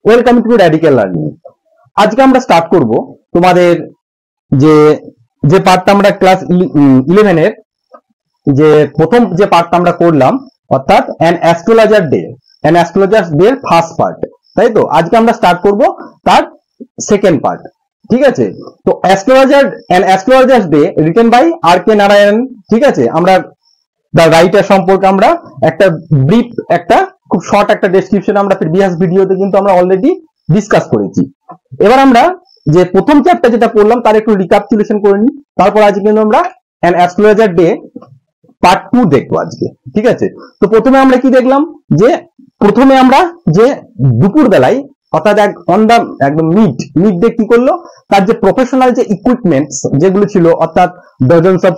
Welcome to radical learning. আজকে আমরা start করব তোমাদের যে যে পার্টটা আমরা ক্লাস 11 এর যে প্রথম যে পার্টটা আমরা করলাম, অর্থাৎ an astrologer day first part, তাই তো। আজকে আমরা স্টার্ট করব তার সেকেন্ড পার্ট, ঠিক আছে। তো অ্যাস্ট্রোলজার ডে রিটেন বাই আর কে নারায়ণ, ঠিক আছে। আমরা দ্য রাইটার সম্পর্কে আমরা একটা ব্রিফ, একটা খুব শর্ট একটা ডেসক্রিপশন আমরা প্রিভিয়াস ভিডিওতে কিন্তু আমরা অলরেডি ডিসকাস করেছি। এবার আমরা যে প্রথম চ্যাপ্টার যেটা পড়লাম তার একটু রিক্যাপিচুলেশন করে নিই, তারপর আজকে কিন্তু আমরা অ্যান অ্যাস্ট্রোলজার ডে পার্ট 2 দেখবো আজকে, ঠিক আছে। তো প্রথমে আমরা কি দেখলাম, যে প্রথমে আমরা যে দুপুর বেলায় অর্থাৎ একদম মিড ডে কি করলো, তার যে প্রফেশনাল যে ইকুইপমেন্টস যেগুলো ছিল, অর্থাৎ ডজনস অফ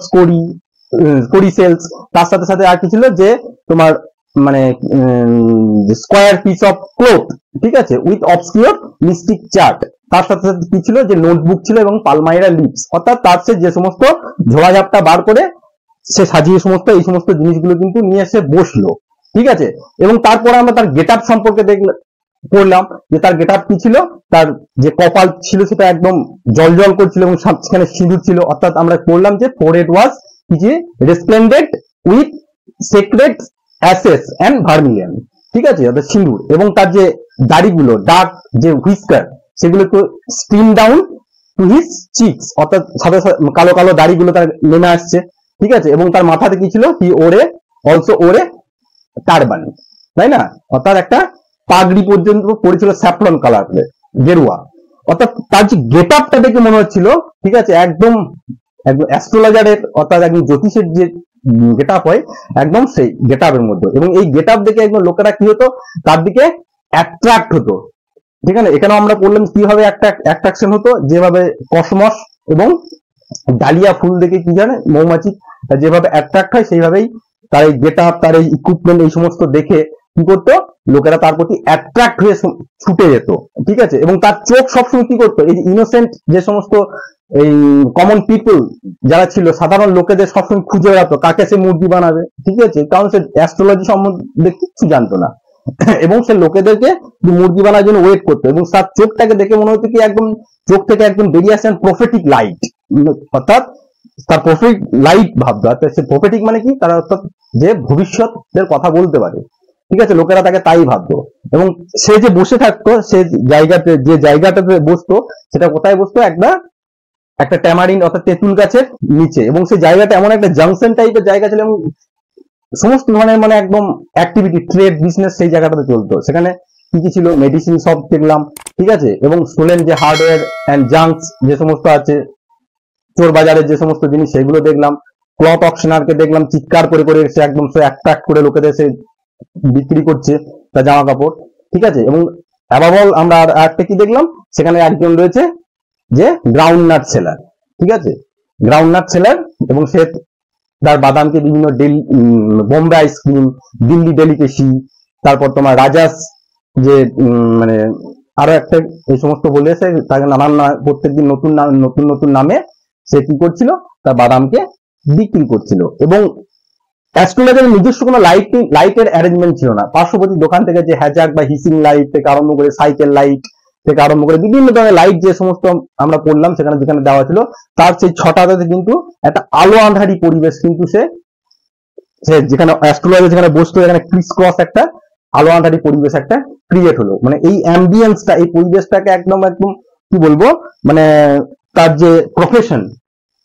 স্কোরি সেলস, তার সাথে সাথে আর কি ছিল, যে তোমার মানে স্কোয়ার পিস অফ ক্লথ, ঠিক আছে, উইথ অবসকিউর মিস্টিক চার্ট। তার সাথে সাথে কি ছিল, যে নোটবুক ছিল এবং পালমাইরা লিপস, অর্থাৎ তার সে যে সমস্ত ঝোড়াঝাপটা বার করে সে সাজিয়ে এই সমস্ত জিনিসগুলো কিন্তু নিয়ে এসে বসলো, ঠিক আছে। এবং তারপরে আমরা তার গেট আপ সম্পর্কে পড়লাম, যে তার গেট আপ কি ছিল, তার যে কপাল ছিল সেটা একদম জল করছিল এবং সেখানে সিঁদুর ছিল, অর্থাৎ আমরা পড়লাম যে forehead was resplendent with sacred ashes and vermilion, ঠিক আছে, অর্থাৎ সিঁদুর। এবং তার যে দাড়িগুলো, ডার্ক যে হুইস্কার, সেগুলো তো stream down to his Cheeks, অর্থাৎ সাদা কালো কালো দাড়িগুলো তার নেমে আসছে, ঠিক আছে। এবং তার মাথাতে কি ছিল, হি অলসো ওরে টারবান, তাই না, অর্থাৎ একটা পাগড়ি পর্যন্ত পড়েছিল স্যাফরন কালার গেরুয়া। অর্থাৎ তার যে গেট আপটা দেখে মনে হচ্ছিল, ঠিক আছে, একদম অ্যাস্ট্রোলজারের অর্থাৎ একদম জ্যোতিষের যে গেট আপ হয়, একদম সেই গেট আপের মধ্যে। এবং এই গেট আপ দেখে একদম লোকেরা কি হতো, তার দিকে অ্যাট্রাক্ট হতো, ঠিক আছে। এখানে আমরা বললাম কিভাবে একটা অ্যাট্রাকশন হতো, যেভাবে কসমস এবং ডালিয়া ফুল দেখে কি জানে মৌমাছি যেভাবে অ্যাট্রাক্ট হয়, সেইভাবেই তার এই গেট আপ, তার এই ইকুইপমেন্ট, এই সমস্ত দেখে কি করতো, লোকেরা তার প্রতি অ্যাট্রাক্ট হয়ে ছুটে যেত, ঠিক আছে। এবং তার চোখ সবসময় কি করতো, এই ইনোসেন্ট যে সমস্ত এই কমন পিপল যারা ছিল, সাধারণ লোকেদের সবসময় খুঁজে বেড়াতো কাকে সে মুরগি বানাবে, ঠিক আছে, কারণ সে অ্যাস্ট্রোলজি সম্বন্ধে কিছু জানতো না। এবং সে লোকেদেরকে মুরগি বানার জন্য ওয়েট করতো, এবং তার চোখটাকে দেখে মনে হতো কি একদম চোখ থেকে একদম বেরিয়ে আসছেন প্রফেটিক লাইট, অর্থাৎ তার প্রফেটিক লাইট ভাবতো। অর্থাৎ সে প্রফেটিক মানে কি, তারা অর্থাৎ যে ভবিষ্যতের কথা বলতে পারে, ঠিক আছে, লোকেরা তাকে তাই ভাবতো। এবং সে যে বসে থাকতো, সে যে জায়গাটাতে বসতো, সেটা কোথায় বসতো, একটা ট্যামারিন অর্থাৎ তেঁতুল গাছের নিচে। এবং সেই জায়গাটা এমন একটা জাংশন টাইপের জায়গা ছিল, এবং সমস্ত ধরনের মানে একদম অ্যাক্টিভিটি, ট্রেড, বিজনেস সেই জায়গাটাতে চলতো। সেখানে কি কি ছিল, মেডিসিন শপ দেখলাম, ঠিক আছে, এবং স্টোলেন যে হার্ডওয়্যার অ্যান্ড জাঙ্কস যে সমস্ত আছে, চোর বাজারের যে সমস্ত জিনিস, সেগুলো দেখলাম। ক্লথ অকশনারকে দেখলাম চিৎকার করে করে সে একদম সে অ্যাট্রাক্ট করে লোকেদের সে বিক্রি করছে তার জামা কাপড়, ঠিক আছে। এবং অ্যাবাবল আমরা আর একটা কি দেখলাম, সেখানে একজন রয়েছে যে গ্রাউন্ড নাট সেলার, ঠিক আছে, গ্রাউন্ড নাট সেলার। এবং সে তার বাদামকে বিভিন্ন বোম্বে আইসক্রিম, দিল্লি ডেলিকেসি, তারপর তোমার রাজাস যে মানে আরো একটা এই সমস্ত বলে সে তাকে নানান প্রত্যেকদিন নতুন নামে সে কি করছিল, তার বাদামকে বিক্রি করছিল। এবং অ্যাস্ট্রোলজারের নিজস্ব কোনো লাইটের অ্যারেঞ্জমেন্ট ছিল না। পার্শ্ববর্তী দোকান থেকে যে হ্যাজাক বা হিসিং লাইট থেকে আরম্ভ করে সাইকেল লাইট থেকে আরম্ভ করে বিভিন্ন ধরনের লাইট যে সমস্ত আমরা পড়লাম সেখানে যেখানে দেওয়া ছিল, তার সেই ছটাতে কিন্তু একটা আলো আঁধারি পরিবেশ কিন্তু সে যেখানে অ্যাস্ট্রোলজার যেখানে বসতো, এখানে ক্রিস ক্রস একটা আলো আঁধারি পরিবেশ একটা ক্রিয়েট হলো। মানে এই অ্যাম্বিয়েন্সটা, এই পরিবেশটাকে একদম কি বলবো, মানে তার যে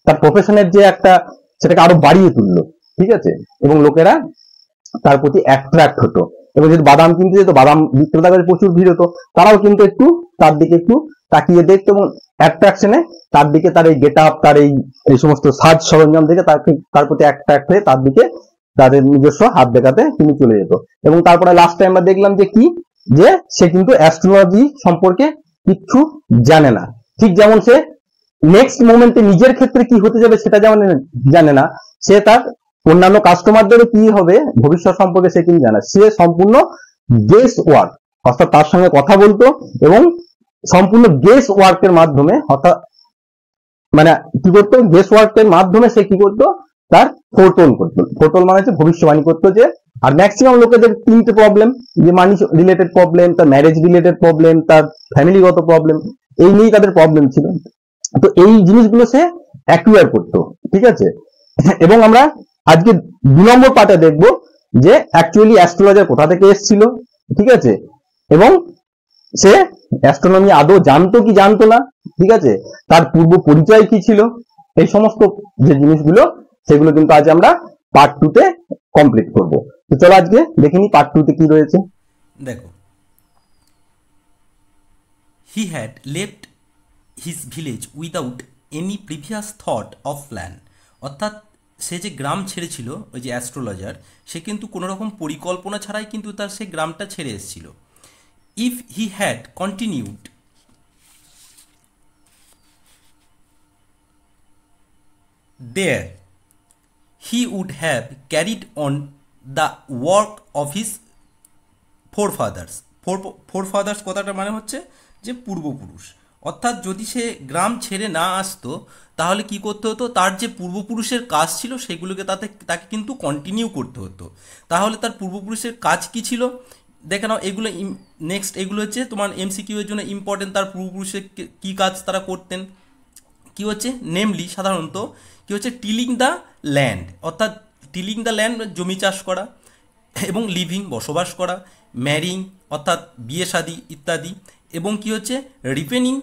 তার প্রফেশনের যে একটা, সেটাকে আরো বাড়িয়ে তুললো, ঠিক আছে। এবং লোকেরা তার প্রতি অ্যাট্রাক্ট হতো। এবং যদি বাদাম কিনতে যেত, বাদাম বিক্রেতার কাছে প্রচুর ভিড় হতো, তারাও কিন্তু একটু তার দিকে একটু তাকিয়ে দেখতো, এবং অ্যাট্রাকশনে তার দিকে, তার এই গেট আপ, তার এই সমস্ত সাজ সরঞ্জাম দেখে তার প্রতি অ্যাট্রাক্ট হয়ে তার দিকে তাদের নিজস্ব হাত দেখাতে তিনি চলে যেত। এবং তারপরে লাস্ট টাইম আমরা দেখলাম যে কি, যে সে কিন্তু অ্যাস্ট্রোলজি সম্পর্কে কিচ্ছু জানে না। ঠিক যেমন সে নেক্সট মোমেন্টে নিজের ক্ষেত্রে কি হতে যাবে সেটা যেমন জানে না, সে তার অন্যান্য কাস্টমারদেরও কি হবে ভবিষ্যৎ সম্পর্কে সে কিন্তু জানে। সে সম্পূর্ণ গেস ওয়ার্ক, অর্থাৎ তার সঙ্গে কথা বলতো, এবং সম্পূর্ণ গেস ওয়ার্কের মাধ্যমে, অর্থাৎ মানে কি করতো, গেস ওয়ার্কের মাধ্যমে সে কি করতো, তার ফোরটোল মানে হচ্ছে ভবিষ্যবাণী করতো যে। আর ম্যাক্সিমাম লোকেদের তিনটে প্রবলেম, যে মানি রিলেটেড প্রবলেম, তার ম্যারেজ রিলেটেড প্রবলেম, তার ফ্যামিলিগত প্রবলেম, এই নিয়েই তাদের প্রবলেম ছিল। তো এই জিনিসগুলো সে অ্যাকুয়ার করতো, ঠিক আছে। এবং আমরা আজকে 2 নম্বর পার্টে দেখবো যে অ্যাকচুয়ালি অ্যাস্ট্রোলজার কোথা থেকে এসেছিল, ঠিক আছে, এবং সে অ্যাস্ট্রোনমি আদৌ জানতো কি জানতো না, ঠিক আছে, তার পূর্ব পরিচয় কি ছিল, এই সমস্ত যে জিনিসগুলো সেগুলো কিন্তু আজ আমরা পার্ট 2 তে কমপ্লিট করব। তো চলো আজকে দেখে নি পার্ট 2 তে কি রয়েছে। দেখো, he had left his village without any previous thought of plan. অর্থাৎ সে যে গ্রাম ছেড়েছিল, ওই যে অ্যাস্ট্রোলজার, সে কিন্তু কোনো রকম পরিকল্পনা ছাড়াই কিন্তু তার সে গ্রামটা ছেড়ে এসেছিল। If he had continued there, he would have carried on the work of his forefathers. forefathers কথাটা মানে হচ্ছে যে পূর্বপুরুষ। অর্থাৎ যদি সে গ্রাম ছেড়ে না আসতো তাহলে কি করতে হতো, তার যে পূর্বপুরুষের কাজ ছিল সেগুলোকে তাকে কিন্তু কন্টিনিউ করতে হতো। তাহলে তার পূর্বপুরুষের কাজ কি ছিল দেখে নাও। এগুলো নেক্সট, এগুলো হচ্ছে তোমার এমসিকিউ এর জন্য ইম্পর্টেন্ট। তার পূর্বপুরুষের কী কাজ তারা করতেন, কি হচ্ছে নেমলি সাধারণত কি হচ্ছে টিলিং দ্য ল্যান্ড, অর্থাৎ টিলিং দ্য ল্যান্ড জমি চাষ করা, এবং লিভিং বসবাস করা, ম্যারিং অর্থাৎ বিয়ে শাদী ইত্যাদি, এবং কি হচ্ছে ripening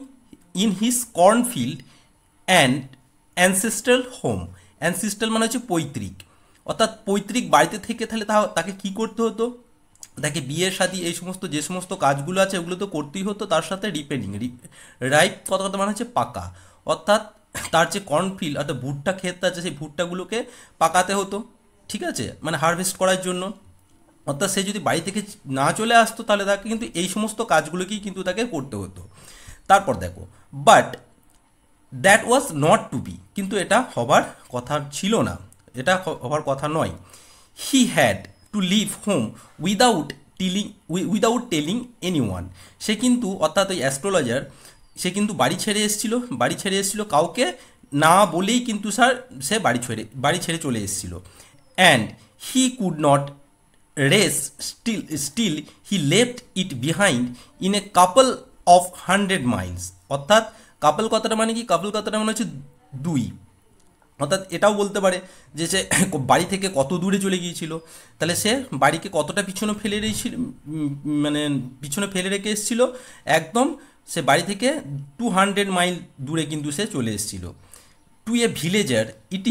in his cornfield and ancestral home. Ancestral মানে হচ্ছে পৈতৃক, অর্থাৎ পৈতৃক বাড়িতে থেকে তাহলে তাকে কি করতে হতো, তাকে বিয়ে শাদী এই সমস্ত যে সমস্ত কাজগুলো আছে ওগুলো তো করতেই হতো, তার সাথে রিপেনিং, রাইপ কথা কথা মানে হচ্ছে পাকা, অর্থাৎ তার যে কর্নফিল্ড অর্থাৎ ভুট্টা ক্ষেত আছে সেই ভুট্টাগুলোকে পাকাতে হতো, ঠিক আছে, মানে হারভেস্ট করার জন্য। অর্থাৎ সে যদি বাড়ি থেকে না চলে আসতো তাহলে তাকে কিন্তু এই সমস্ত কাজগুলোকেই কিন্তু তাকে করতে হতো। তারপর দেখো, but that was not to be, কিন্তু এটা হবার কথা ছিল না, এটা হবার কথা নয়। He had to leave home without telling anyone. সে কিন্তু অর্থাৎ ওই অ্যাস্ট্রোলজার সে কিন্তু বাড়ি ছেড়ে এসেছিল কাউকে না বলেই কিন্তু সে বাড়ি ছেড়ে চলে এসেছিল। And he could not rest, still he left it behind in a couple of 100 miles. অর্থাৎ কাপল কথাটা মানে কি, কাপল কথাটা মানে হচ্ছে দুই, অর্থাৎ এটাও বলতে পারে যে সে বাড়ি থেকে কত দূরে চলে গিয়েছিল, তাহলে সে বাড়িকে কতটা পিছনে ফেলে রেখেছিল, মানে পিছনে ফেলে রেখে এসেছিল, একদম সে বাড়ি থেকে 200 মাইল দূরে কিন্তু সে চলে এসেছিল। To a villager it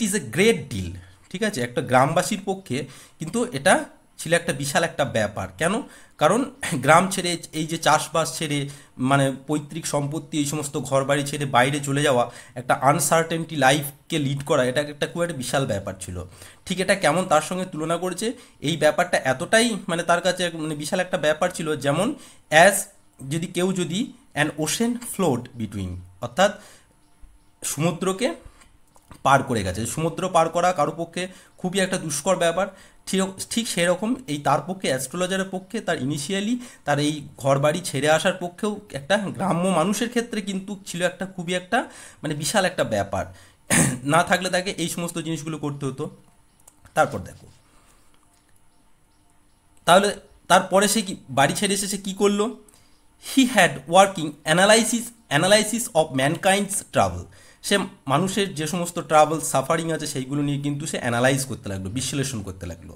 is a great deal, ঠিক আছে, একটা গ্রামবাসীর পক্ষে কিন্তু এটা ছিল একটা বিশাল একটা ব্যাপার। কেন? কারণ গ্রাম ছেড়ে এই যে চাষবাস ছেড়ে মানে পৈতৃক সম্পত্তি এই সমস্ত ঘর বাড়ি ছেড়ে বাইরে চলে যাওয়া, একটা আনসার্টেনটি লাইফকে লিড করা, এটা একটা খুব একটা বিশাল ব্যাপার ছিল। ঠিক এটা কেমন তার সঙ্গে তুলনা করেছে, এই ব্যাপারটা এতটাই মানে তার কাছে মানে বিশাল একটা ব্যাপার ছিল, যেমন যদি অ্যান ওশেন ফ্লোড বিটুইন, অর্থাৎ সমুদ্রকে পার করে গেছে। সমুদ্র পার করা কারো পক্ষে খুবই একটা দুষ্কর ব্যাপার, ঠিক সেরকম এই তার পক্ষে অ্যাস্ট্রোলজারের পক্ষে তার ইনিশিয়ালি তার এই ঘর বাড়ি ছেড়ে আসার পক্ষেও একটা গ্রাম্য মানুষের ক্ষেত্রে কিন্তু ছিল একটা খুবই একটা মানে বিশাল একটা ব্যাপার। না থাকলে তাকে এই সমস্ত জিনিসগুলো করতে হতো। তারপর দেখো, তাহলে তারপরে সে কি বাড়ি ছেড়ে এসে সে কী করলো, he had working analysis of mankind's travel. সে মানুষের যে সমস্ত ট্রাভেল সাফারিং আছে সেইগুলো নিয়ে কিন্তু সে অ্যানালাইজ করতে লাগলো, বিশ্লেষণ করতে লাগলো।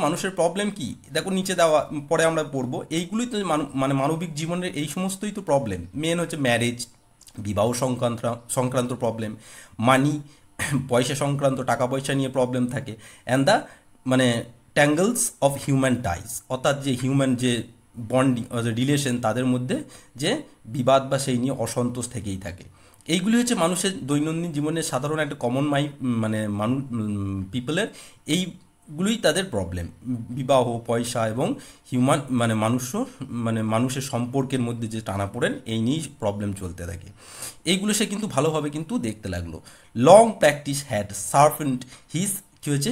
মানুষের প্রবলেম কি দেখো নিচে দেওয়া, পরে আমরা পড়বো, এইগুলোই তো মানে মানবিক জীবনের এই সমস্তই তো প্রবলেম। মেন হচ্ছে ম্যারেজ, বিবাহ সংক্রান্ত প্রবলেম, মানি পয়সা সংক্রান্ত টাকা পয়সা নিয়ে প্রবলেম থাকে, অ্যান্ড দ্য মানে ট্যাঙ্গলস অফ হিউম্যান টাইস, অর্থাৎ যে হিউম্যান যে বন্ডিং রিলেশন তাদের মধ্যে যে বিবাদ বা সেই নিয়ে অসন্তোষ থেকেই থাকে। এইগুলি হচ্ছে মানুষের দৈনন্দিন জীবনের সাধারণ একটা কমন মানে পিপলের এইগুলোই তাদের প্রবলেম, বিবাহ, পয়সা এবং হিউম্যান মানে মানুষের সম্পর্কের মধ্যে যে টানাপোড়েন এই নিয়েই প্রবলেম চলতে থাকে। এইগুলো সে কিন্তু ভালোভাবে কিন্তু দেখতে লাগলো। লং প্র্যাকটিস হ্যাড শার্পেন্ড হিজ কী হয়েছে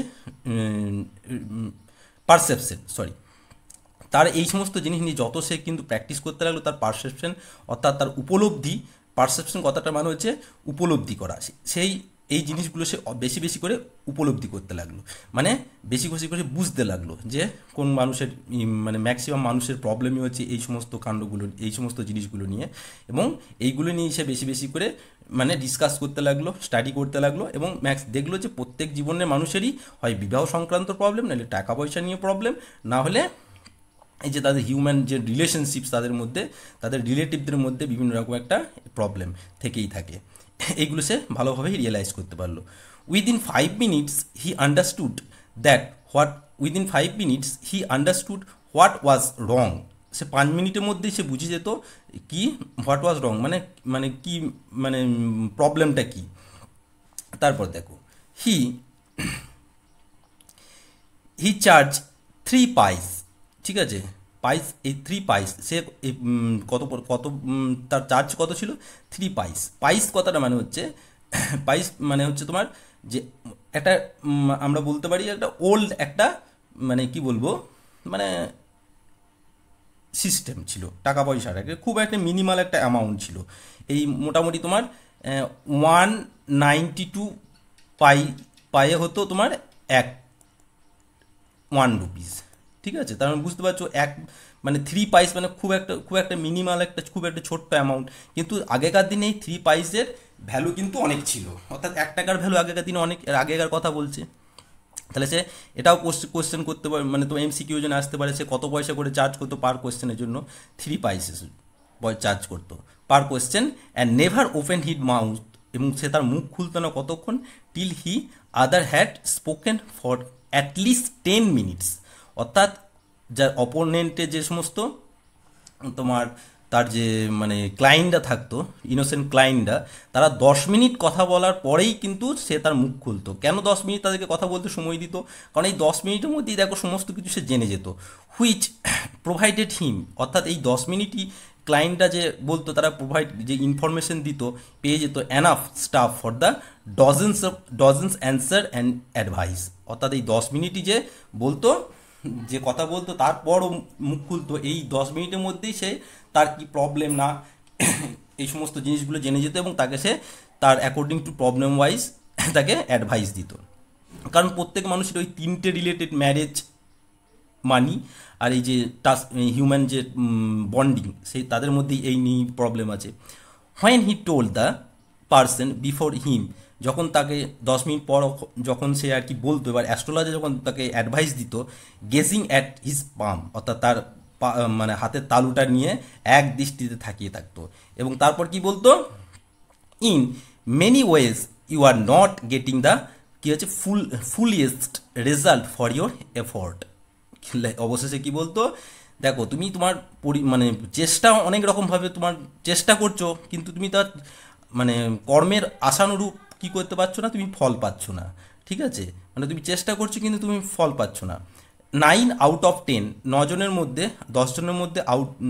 তার এই সমস্ত জিনিস নিয়ে যত সে কিন্তু প্র্যাকটিস করতে লাগলো, তার পারসেপশন অর্থাৎ তার উপলব্ধি, পারসেপশন কথাটা মানে হচ্ছে উপলব্ধি করা, সেই এই জিনিসগুলো সে বেশি বেশি করে উপলব্ধি করতে লাগলো, মানে বেশি বেশি করে বুঝতে লাগলো যে কোন মানুষের মানে ম্যাক্সিমাম মানুষের প্রবলেমই হচ্ছে এই সমস্ত কাণ্ডগুলো, এই সমস্ত জিনিসগুলো নিয়ে, এবং এইগুলো নিয়ে সে বেশি বেশি করে মানে ডিসকাস করতে লাগলো, স্টাডি করতে লাগলো, এবং দেখলো যে প্রত্যেক জীবনের মানুষেরই হয় বিবাহ সংক্রান্ত প্রবলেম, নাহলে টাকা পয়সা নিয়ে প্রবলেম, না হলে এই যে তাদের হিউম্যান যে রিলেশনশিপস তাদের মধ্যে, তাদের রিলেটিভদের মধ্যে বিভিন্ন রকম একটা প্রবলেম থেকেই থাকে। এইগুলো সে ভালোভাবেই রিয়েলাইজ করতে পারলো। Within 5 minutes he understood that within 5 minutes he understood what was wrong. সে 5 মিনিটের মধ্যেই সে বুঝে যেত কি হোয়াট ওয়াজ রং, মানে মানে কি মানে প্রবলেমটা কি। তারপর দেখো হি চার্জ 3 পাইস, ঠিক আছে, পাইস, এই 3 পাইস সে কত তার চার্জ কত ছিল, 3 পাইস। পাইস কথাটা মানে হচ্ছে পাইস মানে হচ্ছে তোমার যে একটা আমরা বলতে পারি একটা ওল্ড একটা মানে কি বলবো মানে সিস্টেম ছিল টাকা পয়সার, খুব একটা মিনিমাল একটা অ্যামাউন্ট ছিল। এই মোটামুটি তোমার 192 পায়ে হতো তোমার 1 রুপিস, ঠিক আছে। তার মানে বুঝতে পারছো মানে 3 পাইস মানে খুব একটা মিনিমাল একটা খুব একটা ছোট্ট অ্যামাউন্ট, কিন্তু আগেকার দিনে এই 3 পাইসের ভ্যালু কিন্তু অনেক ছিল, অর্থাৎ 1 টাকার ভ্যালু আগেকার দিনে অনেক, আগেকার কথা বলছে। তাহলে সে এটাও কোশ্চেন করতে পারে, মানে তো এমসিকিউ জন্য আসতে পারে, সে কত পয়সা করে চার্জ করতো পার কোশ্চেনের জন্য, 3 পাইসেস চার্জ করতো per question, and never open his mouth, এবং সে তার মুখ খুলতো না কতক্ষণ, till he other had spoken for at least 10 minutes. অর্থাৎ যার অপোনেন্টে যে সমস্ত তোমার তার যে মানে ক্লায়েন্টরা থাকতো, ইনোসেন্ট ক্লায়েন্টরা, তারা 10 মিনিট কথা বলার পরেই কিন্তু সে তার মুখ খুলতো। কেন 10 মিনিট তাদেরকে কথা বলতে সময় দিত? কারণ এই 10 মিনিটের মধ্যেই দেখো সমস্ত কিছু সে জেনে যেত, হুইচ প্রোভাইডেড হিম, অর্থাৎ এই 10 মিনিটই ক্লায়েন্টরা যে বলতো, তারা যে ইনফরমেশন দিত, পেয়ে যেত enough staff for the dozens answer and advice. অর্থাৎ এই 10 মিনিটই যে বলতো, যে কথা বলতো, তারপরও মুখ খুলতো, এই 10 মিনিটের মধ্যেই সে তার কি প্রবলেম না এই সমস্ত জিনিসগুলো জেনে যেত, এবং তাকে সে তার অ্যাকর্ডিং টু প্রবলেম ওয়াইজ তাকে অ্যাডভাইস দিত। কারণ প্রত্যেক মানুষের ওই 3টে রিলেটেড, ম্যারেজ, মানি আর এই যে হিউম্যান যে বন্ডিং, সেই তাদের মধ্যেই এই নিয়ে প্রবলেম আছে। When he told the person before him, যখন তাকে 10 মিনিট পর যখন সে আর কি বলতো, এবার অ্যাস্ট্রোলজার যখন তাকে অ্যাডভাইস দিত, গেজিং অ্যাট হিজ পাম, অর্থাৎ তার মানে হাতের তালুটা নিয়ে এক দৃষ্টিতে তাকিয়ে থাকতো, এবং তারপর কি বলতো, in many ways you are not getting the কি হচ্ছে fullest result for your effort. অবশেষে কি বলতো, দেখো তুমি তোমার মানে চেষ্টা অনেক রকমভাবে তোমার চেষ্টা করছো, কিন্তু তুমি তার মানে কর্মের আশানুরূপ কি করতে পারছো না, তুমি ফল পাচ্ছ না, ঠিক আছে। মানে তুমি চেষ্টা করছো কিন্তু তুমি ফল পাচ্ছ না। 9 আউট অফ 10, 9 জনের মধ্যে 10 জনের মধ্যে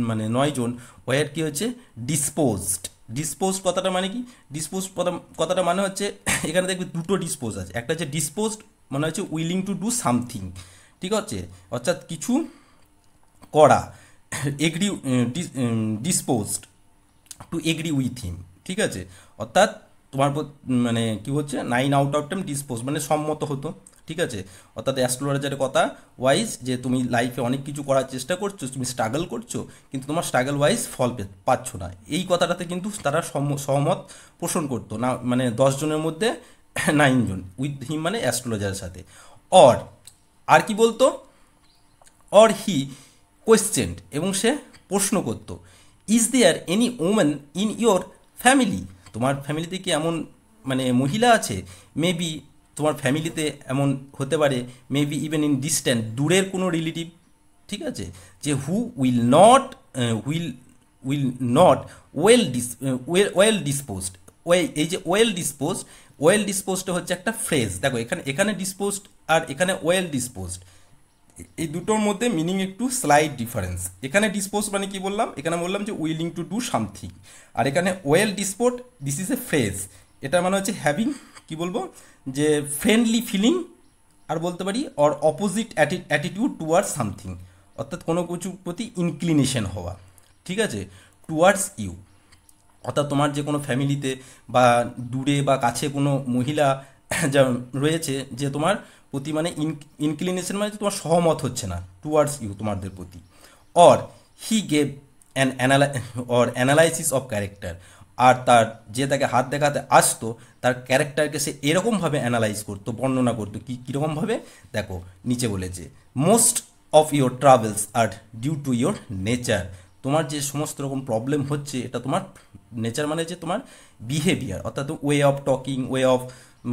মানে 9 জন ওয়ার কি হচ্ছে ডিসপোজড কথাটা মানে কি, ডিসপোজড কথাটা মানে হচ্ছে এখানে দেখবে দুটো ডিসপোজ আছে, একটা হচ্ছে ডিসপোজড মানে হচ্ছে উইলিং টু ডু সামথিং, ঠিক আছে, অর্থাৎ কিছু করা, agree, disposed to agree with him, ঠিক আছে। অর্থাৎ তোমার মানে কি হচ্ছে 9 আউট অফ 10 ডিসপোজ মানে সম্মত হতো, ঠিক আছে। অর্থাৎ অ্যাস্ট্রোলজারের কথা ওয়াইজ যে তুমি লাইফে অনেক কিছু করার চেষ্টা করছো, তুমি স্ট্রাগল করছো, কিন্তু তোমার স্ট্রাগল ওয়াইজ ফল পাচ্ছ না, এই কথাটাতে কিন্তু তারা সহমত পোষণ করতো না, মানে 10 জনের মধ্যে 9 জন উইথ হিম মানে অ্যাস্ট্রোলজারের সাথে। আর কি বলতো, অর হি কোয়েশ্চেন্ড, এবং সে প্রশ্ন করত, is there any women in your family, তোমার ফ্যামিলিতে কি এমন মানে মহিলা আছে, মেবি তোমার ফ্যামিলিতে এমন হতে পারে, মেবি ইভেন ইন ডিস্ট্যান্ট, দূরের কোনো রিলেটিভ, ঠিক আছে, যে who will not well disposed. এই যে ওয়েল ডিসপোজড হচ্ছে একটা ফ্রেজ, দেখো এখানে ডিসপোজড আর এখানে ওয়েল ডিসপোজড, এই দুটোর মধ্যে মিনিং একটু স্লাইট ডিফারেন্স। এখানে ডিসপোজ মানে কি বললাম, এখানে বললাম যে উইলিং টু ডু সামথিং, আর এখানে well dispose, this is a phrase, এটা মানে হচ্ছে হ্যাভিং কি বলবো যে ফ্রেন্ডলি ফিলিং, আর বলতে পারি or opposite attitude towards something, অর্থাৎ কোনো কিছুর প্রতি ইনক্লিনেশন হওয়া, ঠিক আছে, টুয়ার্ডস ইউ। অর্থাৎ তোমার যে কোনো ফ্যামিলিতে বা দূরে বা কাছে কোনো মহিলা যা রয়েছে যে তোমার প্রতি মানে ইনক্লিনেশন মানে তোমার সহমত হচ্ছে না টুয়ার্ডস ইউ তোমাদের প্রতি। Or he gave an analysis of character, আর তার যে তাকে হাত দেখাতে আসতো তার ক্যারেক্টারকে সে এরকমভাবে অ্যানালাইজ করতো, বর্ণনা করতো। কীরকমভাবে দেখো নিচে বলেছে, most of your travels are due to your nature. তোমার যে সমস্ত রকম প্রবলেম হচ্ছে এটা তোমার নেচার মানে যে তোমার বিহেভিয়ার, অর্থাৎ way of talking, way of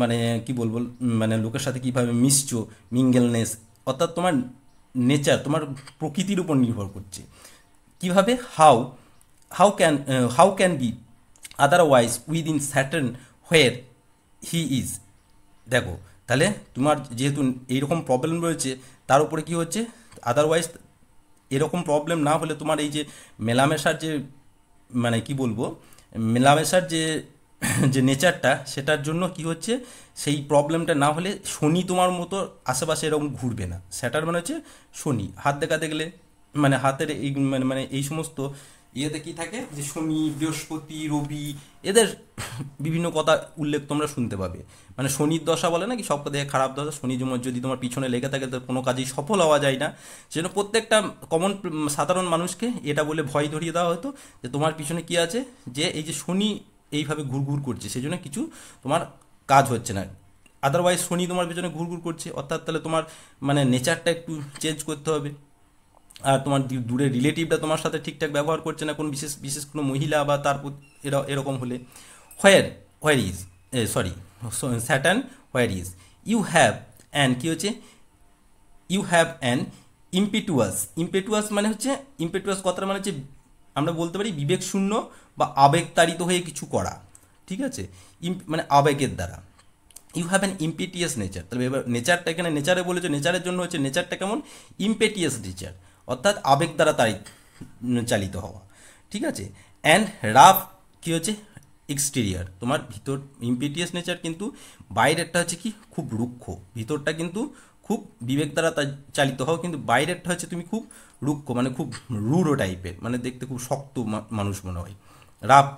মানে কি বলবো মানে লোকের সাথে কীভাবে মিশছো, মিঙ্গেলনেস, অর্থাৎ তোমার নেচার তোমার প্রকৃতির উপর নির্ভর করছে। কিভাবে? How can be otherwise within Saturn where he is. দেখো তাহলে তোমার যেহেতু এইরকম প্রবলেম রয়েছে তার উপরে কি হচ্ছে, আদারওয়াইজ এরকম প্রবলেম না হলে তোমার এই যে মেলামেশার যে মানে কি বলবো মেলামেশার যে যে নেচারটা সেটার জন্য কি হচ্ছে, সেই প্রবলেমটা না হলে শনি তোমার মতো আশেপাশে এরকম ঘুরবে না। স্যাটার মানে হচ্ছে শনি, হাত দেখাতে গেলে মানে হাতের এই মানে মানে এই সমস্ত ইয়েতে কি থাকে যে শনি, বৃহস্পতি, রবি, এদের বিভিন্ন কথা উল্লেখ তোমরা শুনতে পাবে। মানে শনির দশা বলে না কি সব থেকে খারাপ দশা, শনি যদি তোমার পিছনে লেগে থাকে তো কোনো কাজেই সফল হওয়া যায় না। সেজন্য প্রত্যেকটা কমন সাধারণ মানুষকে এটা বলে ভয় ধরিয়ে দেওয়া হতো যে তোমার পিছনে কি আছে, যে এই যে শনি এইভাবে ঘুরঘুর করছে সেজন্য কিছু তোমার কাজ হচ্ছে না। আদারওয়াইজ শনি তোমার পিছনে ঘুরঘুর করছে, অর্থাৎ তাহলে তোমার মানে নেচারটা একটু চেঞ্জ করতে হবে। আর তোমার দূরের রিলেটিভটা তোমার সাথে ঠিকঠাক ব্যবহার করছে না, কোনো বিশেষ বিশেষ কোনো মহিলা বা তার এরকম হলে। Where is sorry Saturn where is you have and কী হচ্ছে, ইউ হ্যাভ অ্যান ইম্পেটুয়াস মানে হচ্ছে ইম্পেটুয়াস কথাটা মানে হচ্ছে আমরা বলতে পারি বিবেক শূন্য বা আবেগতাড়িত হয়ে কিছু করা, ঠিক আছে, মানে আবেগের দ্বারা। You have an impetuous nature. তাহলে এবার নেচারটা এখানে নেচারে বলেছে, নেচারের জন্য হচ্ছে নেচারটা কেমন, ইম্পেটিয়াস নেচার, অর্থাৎ আবেগ দ্বারা চালিত হওয়া, ঠিক আছে। অ্যান্ড রাফ কী হচ্ছে, এক্সটেরিয়ার, তোমার ভিতর ইম্পেটিয়াস নেচার কিন্তু বাইরেরটা হচ্ছে কি খুব রুক্ষ, ভিতরটা কিন্তু খুব বিবেক দ্বারা চালিত হও, কিন্তু বাইরেরটা হচ্ছে তুমি খুব রুক্ষ মানে খুব রুড়ো টাইপের, মানে দেখতে খুব শক্ত মানুষ মনে হয়। রাফ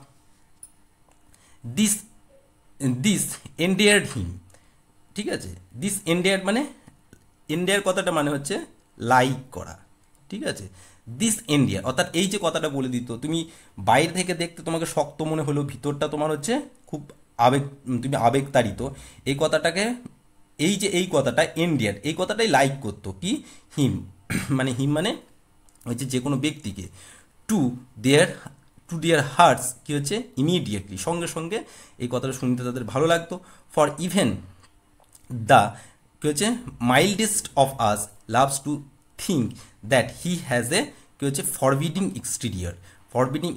দিস দিস এন্ডিয়ার্ড হিম, ঠিক আছে। দিস এন্ডিয়ার্ড মানে এন্ডিয়ার কথাটা মানে হচ্ছে লাইক করা, ঠিক আছে। দিস এন্ডিয়ার অর্থাৎ এই যে কথাটা বলে দিত, তুমি বাইরে থেকে দেখতে তোমাকে শক্ত মনে হলেও ভিতরটা তোমার হচ্ছে খুব আবেগ, তুমি আবেগতাড়িত, এই কথাটাকে এই যে এই কথাটা এন্ডিয়ার এই কথাটাই লাইক করতো কি হিম মানে হিম মানে হচ্ছে যে কোনো ব্যক্তিকে, টু দেয়ার হার্টস কি হচ্ছে ইমিডিয়েটলি, সঙ্গে সঙ্গে এই কথাটা শুনতে তাদের ভালো লাগতো। ফর ইভেন দ্য কি হচ্ছে mildest of us loves to think that he has a কি হচ্ছে ফরবিডিং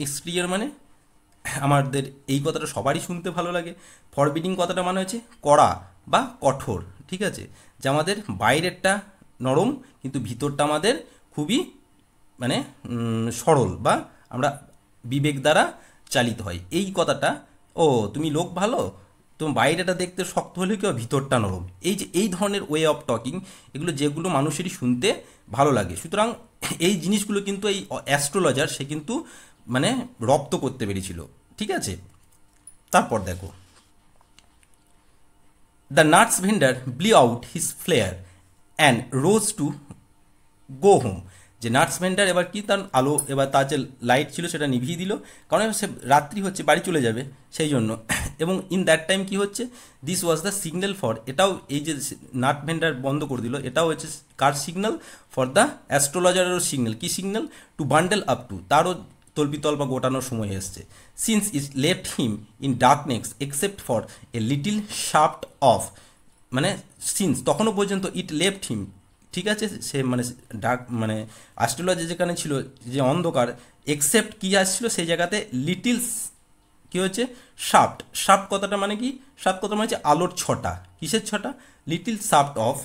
এক্সটেরিয়র মানে আমাদের এই কথাটা সবারই শুনতে ভালো লাগে। ফরবিডিং কথাটা মানে হচ্ছে কড়া বা কঠোর, ঠিক আছে, যে আমাদের বাইরেরটা নরম কিন্তু ভিতরটা আমাদের খুবই মানে সরল বা আমরা বিবেক দ্বারা চালিত হয়। এই কথাটা, ও তুমি লোক ভালো, তোমার বাইরেটা দেখতে শক্ত হলে কেউ ভিতরটা নরম, এই যে এই ধরনের ওয়ে অফ টকিং, এগুলো যেগুলো মানুষেরই শুনতে ভালো লাগে। সুতরাং এই জিনিসগুলো কিন্তু এই অ্যাস্ট্রোলজার সে কিন্তু মানে রপ্ত করতে পেরেছিল, ঠিক আছে। তারপর দেখো, the nuts vendor blew out his flare and rose to go home. যে নাটস ভেন্ডার এবার কি তার আলো, এবার তার যে লাইট ছিল সেটা নিভিয়ে দিল, কারণ সে রাত্রি হচ্ছে বাড়ি চলে যাবে সেই জন্য। এবং ইন দ্যাট টাইম কি হচ্ছে, this was the signal for, এটাও এই যে নাট ভেন্ডার বন্ধ করে দিল, এটাও হচ্ছে কার সিগন্যাল, ফর দ্য অ্যাস্ট্রোলজারেরও সিগন্যাল। কি signal, to bundle up to, তারও তল্পিতল বা গোটানোর সময় এসছে। Since is left him in darkness except for a little shaft of, মানে সিন্স তখনও পর্যন্ত ইট লেফট হিম, ঠিক আছে, সে মানে ডার্ক মানে অ্যাস্ট্রোলজি যেখানে ছিল যে অন্ধকার, এক্সেপ্ট কি আসছিল সেই জায়গাতে লিটিল কি হচ্ছে শাফট কথাটা মানে কি, শাফট কথা মানে হচ্ছে আলোর ছটা, কিসের ছটা, little shaft of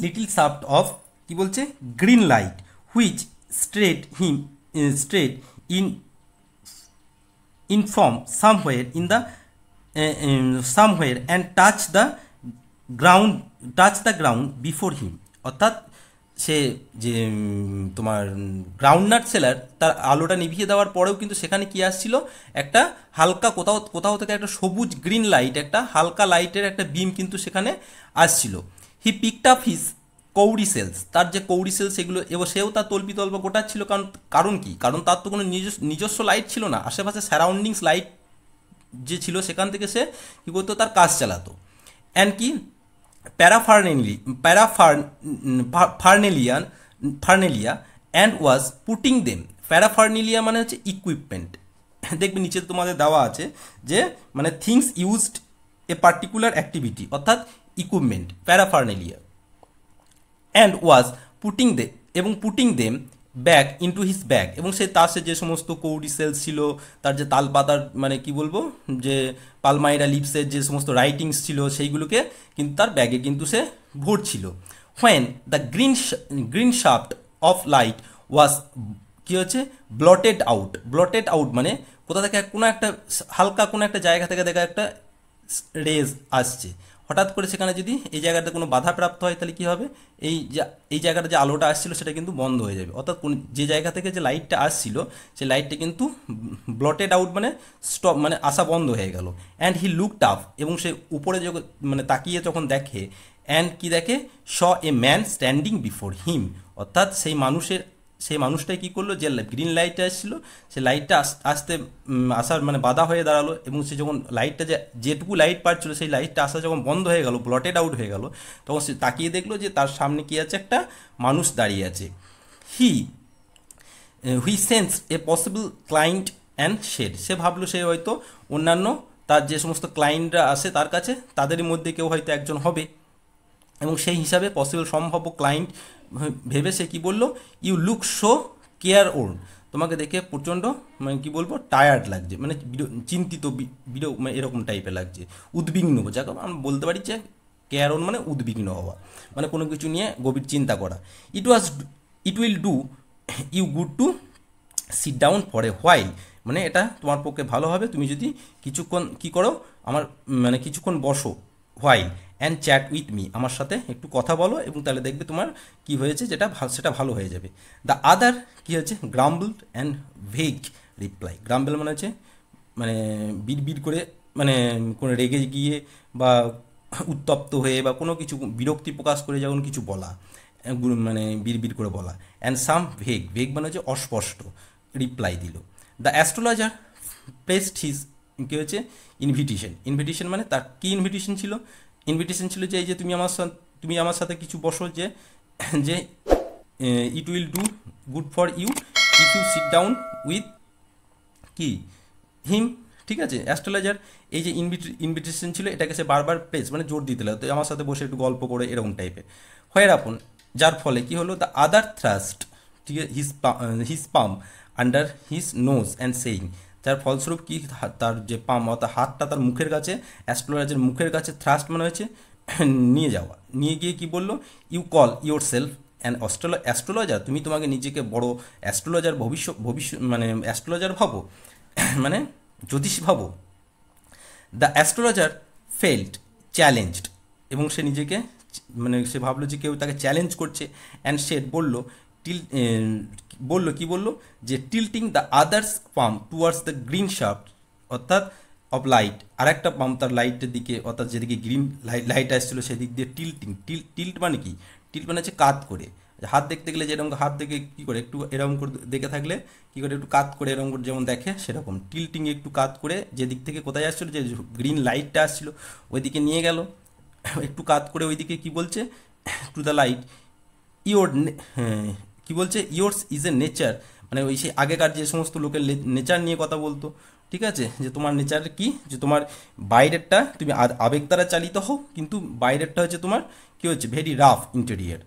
little shaft of কি বলছে, green light which straight in inform somewhere in the somewhere and touch the ground before him. অর্থাৎ সে যে তোমার গ্রাউন্ডনাট সেলার তার আলোটা নিভিয়ে দেওয়ার পরেও কিন্তু সেখানে কি আসছিল, একটা হালকা কোথাও কোথাও থেকে একটা সবুজ গ্রিন লাইট, একটা হালকা লাইটের একটা বিম কিন্তু সেখানে আসছিল। He picked up his cowrie shells, তার যে কৌরি সেলস সেগুলো, এবং সেও তার তল্পিতল্প গোটাচ্ছিল। কারণ কি, কারণ তার তো কোনো নিজস্ব লাইট ছিল না, আশেপাশে সারাউন্ডিংস লাইট যে ছিল সেখান থেকে সে কী করতো, তার কাজ চালাতো। অ্যান্ড কি ফার্নেলিয়া অ্যান্ড ওয়াজ পুটিং দেম। প্যারাফার্নেলিয়া মানে হচ্ছে ইকুইপমেন্ট, দেখবে নিচে তোমাদের দেওয়া আছে যে মানে things used a particular activity, অর্থাৎ ইকুইপমেন্ট প্যারাফার্নেলিয়া। অ্যান্ড ওয়াজ পুটিং দে এবং putting them back into his bag, এবং সে যে সমস্ত কৌরি সেলস ছিল, তার যে তালপাতার মানে কি বলবো যে পালমাইরা লিপসের যে সমস্ত রাইটিংস ছিল সেইগুলোকে কিন্তু তার ব্যাগে কিন্তু সে ভরছিল। When the green shaft of light was কি হচ্ছে ব্লটেড আউট মানে কোথা থেকে কোনো একটা হালকা কোনো একটা জায়গা থেকে দেখা একটা রেজ আসছে, হঠাৎ করে সেখানে যদি এই জায়গাটা কোনো বাধাপ্রাপ্ত হয় তাহলে কী হবে, এই জায়গাটা যে আলোটা আসছিল সেটা কিন্তু বন্ধ হয়ে যাবে। অর্থাৎ যে জায়গা থেকে যে লাইটটা আসছিল সেই লাইটটা কিন্তু ব্লটেড আউট মানে স্টপ মানে আসা বন্ধ হয়ে গেল। অ্যান্ড হি লুকড আপ, এবং সে উপরে যখন মানে তাকিয়ে যখন দেখে, অ্যান্ড কি দেখে, saw a man standing before him. অর্থাৎ সেই মানুষটাই কী করলো, যে গ্রিন লাইটটা আসছিল সে লাইটটা আসতে আসার মানে বাধা হয়ে দাঁড়ালো, এবং সে যখন লাইটটা যেটুকু লাইট পাচ্ছিল সেই লাইটটা আসা যখন বন্ধ হয়ে গেল, ব্লটেড আউট হয়ে গেল, তখন সে তাকিয়ে দেখলো যে তার সামনে কি আছে, একটা মানুষ দাঁড়িয়ে আছে। Who sense a possible client and said, সে ভাবলো সে হয়তো অন্যান্য তার যে সমস্ত ক্লায়েন্টরা আসে তার কাছে তাদের মধ্যে কেউ হয়তো একজন হবে, এবং সেই হিসাবে পসিবল সম্ভাব্য ক্লায়েন্ট ভেবে সে কী বললো, you look so careworn, তোমাকে দেখে প্রচণ্ড মানে কী বলবো টায়ার্ড লাগছে, মানে চিন্তিত মানে এরকম টাইপের লাগছে, উদ্বিগ্ন, যাকে আমরা বলতে পারি যে কেয়ার ওন মানে উদ্বিগ্ন হওয়া, মানে কোনো কিছু নিয়ে গভীর চিন্তা করা। It will do you good to sit down for a while, মানে এটা তোমার পক্ষে ভালো হবে তুমি যদি কিছুক্ষণ কী করো, আমার মানে কিছুক্ষণ বসো, while and chat with me, আমার সাথে একটু কথা বলো, এবং তাহলে দেখবে তোমার কি হয়েছে সেটা ভালো হয়ে যাবে। দ্য আদার কী হচ্ছে, গ্রাম্বলড অ্যান্ড ভেগ রিপ্লাই। গ্রাম্বল মানে হচ্ছে মানে বিড় করে মানে কোনো রেগে গিয়ে বা উত্তপ্ত হয়ে বা কোনো কিছু বিরক্তি প্রকাশ করে যখন কিছু বলা, মানে বিড় করে বলা। অ্যান্ড সাম ভেগ মানে হচ্ছে অস্পষ্ট রিপ্লাই দিল। দ্য অ্যাস্ট্রোলজার প্লেসড হিজ কী হচ্ছে ইনভিটেশন মানে তার কী ইনভিটেশন ছিল যে এই যে তুমি আমার সাথে কিছু বসো, যে it will do good for you if you sit down with কি হিম, ঠিক আছে। অ্যাস্ট্রোলজার এই যে ইনভিটেশন ছিল এটাকে সে বারবার প্রেস মানে জোর দিতে লাগতো, আমার সাথে বসে একটু গল্প করে এরকম টাইপের। হোয়ার আপন, যার ফলে কি হলো, দ্য আদার থ্রাস্ট ঠিক আছে his palm under his nose and saying, যার ফলস্বরূপ কি তার যে পাম অর্থাৎ হাতটা তার মুখের কাছে, অ্যাস্ট্রোলজারের মুখের কাছে, থ্রাস্ট মানে হচ্ছে নিয়ে গিয়ে কি বললো, you call yourself and astrologer, তুমি তোমাকে নিজেকে বড় অ্যাস্ট্রোলজার ভবিষ্যৎ মানে অ্যাস্ট্রোলজার ভাবো, মানে জ্যোতিষ ভাবো। দ্য অ্যাস্ট্রোলজার ফেল্ট চ্যালেঞ্জড, এবং সে নিজেকে মানে সে ভাবলো যে কেউ তাকে চ্যালেঞ্জ করছে। অ্যান্ড সে বললো যে tilting the others palm towards the green shaft অর্থাৎ অফ লাইট, আর একটা পাম তার লাইটের দিকে অর্থাৎ যেদিকে গ্রিন লাইট আসছিলো সেদিক দিয়ে টিল্ট মানে কি, টিল্ট মানে হচ্ছে কাত করে, হাত দেখতে গেলে যেরকম হাত দেখে কী করে একটু এরকম করে দেখে থাকলে কী করে একটু কাত করে এরকম করে যেমন দেখে সেরকম টিল্টিং একটু কাত করে যেদিক থেকে কোথায় আসছিলো যে গ্রিন লাইটটা আসছিলো ওইদিকে নিয়ে গেল, একটু কাত করে ওইদিকে কী বলছে, টু দ্য লাইট ইওর কী বলছে, ইয়োর্স ইজ এ নেচার, মানে ওই সেই আগেকার যে সমস্ত লোকের নেচার নিয়ে কথা বলতো, ঠিক আছে, যে তোমার নেচার কি, যে তোমার বাইরেরটা তুমি আবেগ দ্বারা চালিত হও, কিন্তু বাইরেরটা হচ্ছে তোমার কী হচ্ছে ভেরি রাফ ইন্টেরিয়ার,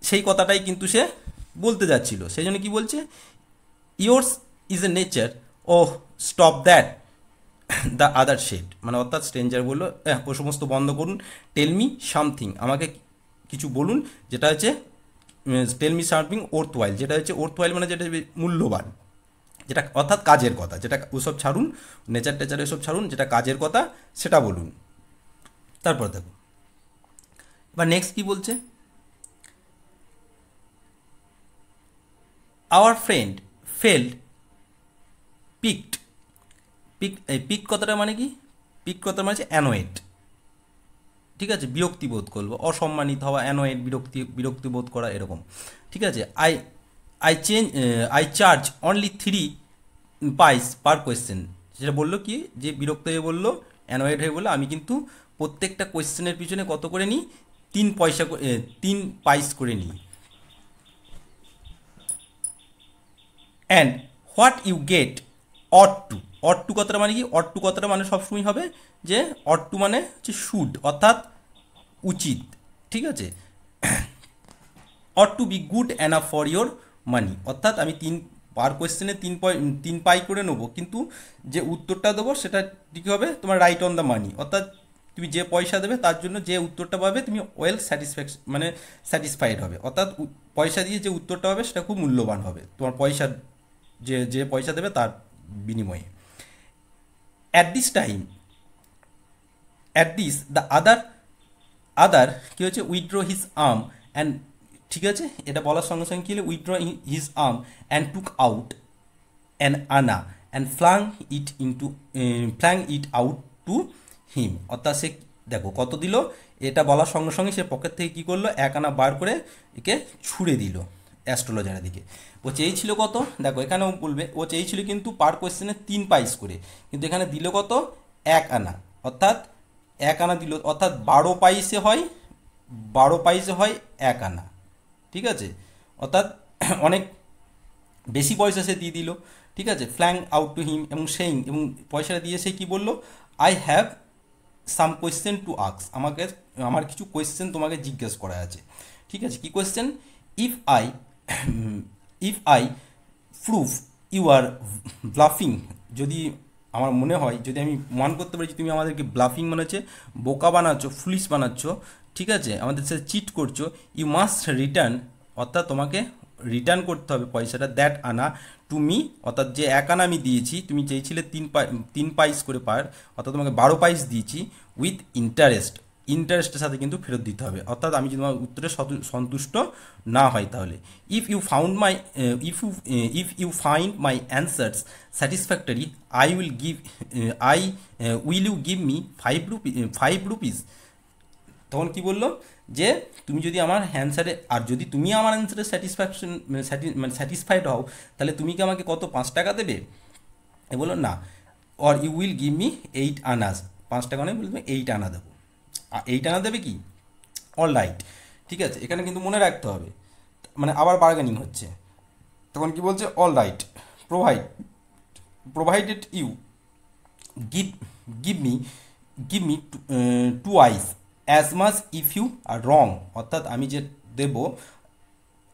সেই কথাটাই কিন্তু সে বলতে যাচ্ছিল। সেই জন্য কী বলছে, yours is a nature oh stop that the other shade, মানে অর্থাৎ স্ট্রেঞ্জার বললো ও সমস্ত বন্ধ করুন, টেল মি সামথিং, আমাকে কিছু বলুন, যেটা হচ্ছে টেল মি সামথিং ওর্থওয়াইল, যেটা হচ্ছে ওর্থওয়াইল মানে যেটা মূল্যবান, যেটা অর্থাৎ কাজের কথা, যেটা ওসব ছাড়ুন, নেচার টেচার এসব ছাড়ুন, যেটা কাজের কথা সেটা বলুন। তারপর দেখো এবার নেক্সট কি বলছে, our friend felt piqued. Pique কথাটা মানে কি, পিক কথাটা মানে হচ্ছে অ্যানোয়েড, ঠিক আছে, বিরক্তি বোধ করবো, অসম্মানিত হওয়া, অ্যানোয়েড বিরক্তি বোধ করা এরকম, ঠিক আছে। আই চার্জ অনলি 3 পাইস পার কোয়েশ্চেন, যেটা বললো কি যে বিরক্ত হয়ে বললো, অ্যানোয়েড হয়ে বললো আমি কিন্তু প্রত্যেকটা কোয়েশ্চেনের পিছনে কত করে নিই, 3 পাইস করে নিই। And what you get ought to কথাটা মানে কি, অট টু কথাটা মানে সবসময় হবে যে অট টু মানে হচ্ছে শুড, অর্থাৎ উচিত, ঠিক আছে। Ought to be good enough for your money, অর্থাৎ আমি পার কোয়েশ্চেনে 3 পাই করে নেবো, কিন্তু যে উত্তরটা দেবো সেটা ঠিক হবে তোমার রাইট অন দ্য মানি, অর্থাৎ তুমি যে পয়সা দেবে তার জন্য যে উত্তরটা পাবে তুমি ওয়েল মানে স্যাটিসফাইড হবে, অর্থাৎ পয়সা দিয়ে যে উত্তরটা হবে সেটা খুব মূল্যবান হবে তোমার পয়সা, যে পয়সা দেবে তার বিনিময়ে। At this time at this the other কি হচ্ছে উইথড্র হিজ আর্ম অ্যান্ড, ঠিক আছে, এটা বলার সঙ্গে সঙ্গে কি হলো, withdraw his arm and took out an anna and flung it out to him, অর্থাৎ সে দেখো কত দিল, এটা বলার সঙ্গে সঙ্গে সে পকেট থেকে কী করলো, 1 আনা বার করে একে ছুঁড়ে দিল অ্যাস্ট্রোলজারের দিকে। ও চেয়েছিল কত, দেখো এখানেও বলবে ও চেয়েছিল কিন্তু পার কোয়েশ্চেনে 3 পাইস করে, কিন্তু এখানে দিল কত, 1 আনা, অর্থাৎ 1 আনা দিল, অর্থাৎ 12 পাইসে হয়, 12 পাইসে হয় 1 আনা, ঠিক আছে, অর্থাৎ অনেক বেশি পয়সা সে দিয়ে দিল, ঠিক আছে। ফ্ল্যাং আউট টু হিম এবং সেইং, এবং পয়সাটা দিয়ে সে কী বললো, I have some question to ask, আমার কিছু কোয়েশ্চেন তোমাকে জিজ্ঞেস করা আছে, ঠিক আছে। কি question, if I if I prove you are bluffing, যদি আমার মনে হয়, যদি আমি মান করতে পারি যে তুমি আমাদেরকে ব্লাফিং মানে হচ্ছে বোকা বানাচ্ছ, ফুলিশ বানাচ্ছ, ঠিক আছে, আমাদের সাথে চিট করছো, ইউ মাস্ট রিটার্ন, অর্থাৎ তোমাকে রিটার্ন করতে হবে পয়সাটা, দ্যাট আনা টু মি, অর্থাৎ যে 1 আনা আমি দিয়েছি, তুমি চেয়েছিলে 3 পাইস করে পার, অর্থাৎ তোমাকে 12 পাইস দিয়েছি, উইথ ইন্টারেস্টের সাথে কিন্তু ফেরত দিতে হবে, অর্থাৎ আমি যদি তোমার উত্তরে সন্তুষ্ট না হয় তাহলে। If you find my answers satisfactory will you give me 5 rupees. তখন কি বললো যে তুমি যদি আমার অ্যান্সারে, আর যদি তুমি আমার অ্যান্সারে স্যাটিসফাইড হও, তাহলে তুমি কি আমাকে কত 5 টাকা দেবে, এ বললো না, or you will give me 8 annas, 5 টাকা নয়, বলবে 8 আনা দেবো, 8 আনা দেবে কি, অল রাইট, ঠিক আছে। এখানে কিন্তু মনে রাখতে হবে, মানে আবার বার্গেনিং হচ্ছে, তখন কি বলছে, all right, provided you give give me give me twice as much if you are wrong, অর্থাৎ আমি যে দেব